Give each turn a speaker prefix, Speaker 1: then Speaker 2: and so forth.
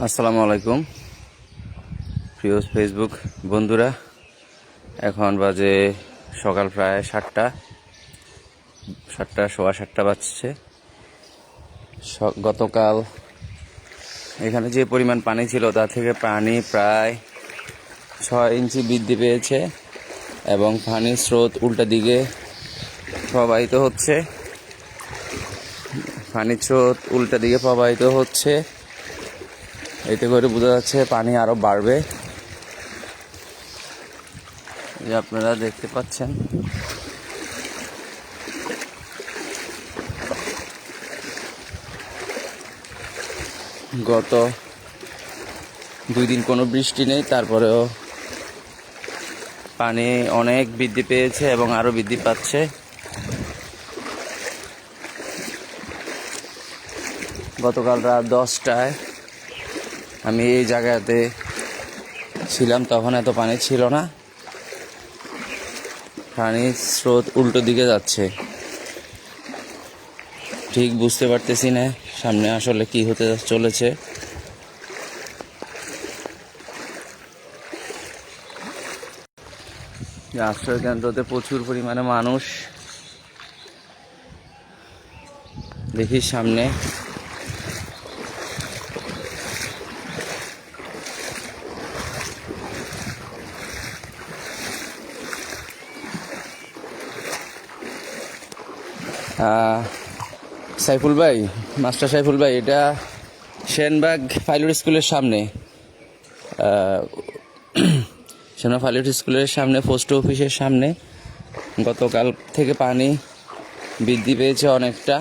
Speaker 1: আসসালামু আলাইকুম প্রিয় ফেসবুক বন্ধুরা। এখন বাজে সকাল প্রায় 7টা, সোয়া 7টা বাজছে। গতকাল এখানে যে পরিমাণ পানি ছিল তা থেকে পানি প্রায় 6 ইঞ্চি বৃদ্ধি পেয়েছে এবং পানির স্রোত উল্টা দিকে প্রবাহিত হচ্ছে। পানির স্রোত উল্টা দিকে প্রবাহিত হচ্ছে, এতে করে বোঝা যাচ্ছে পানি আরো বাড়বে। যে আপনারা দেখতে পাচ্ছেন গত 2 দিন কোনো বৃষ্টি নেই, তারপরেও পানি অনেক বৃদ্ধি পেয়েছে এবং আরো বৃদ্ধি পাচ্ছে। গতকাল রাত 10টায় আমি এই জায়গাতে ছিলাম, তখন এত পানি ছিল না। পানির স্রোত উল্টো দিকে যাচ্ছে, ঠিক বুঝতে পারতেছি না সামনে আসলে কি হতে চলেছে। আশ্রয় কেন্দ্রতে প্রচুর পরিমাণে মানুষ, দেখি সামনে সাইফুল ভাই, মাস্টার সাইফুল ভাই, এটা সেনবাগ পাইলট স্কুলের সামনে, সেনবাগ পাইলট স্কুলের সামনে, পোস্ট অফিসের সামনে গতকাল থেকে পানি বৃদ্ধি পেয়েছে অনেকটা।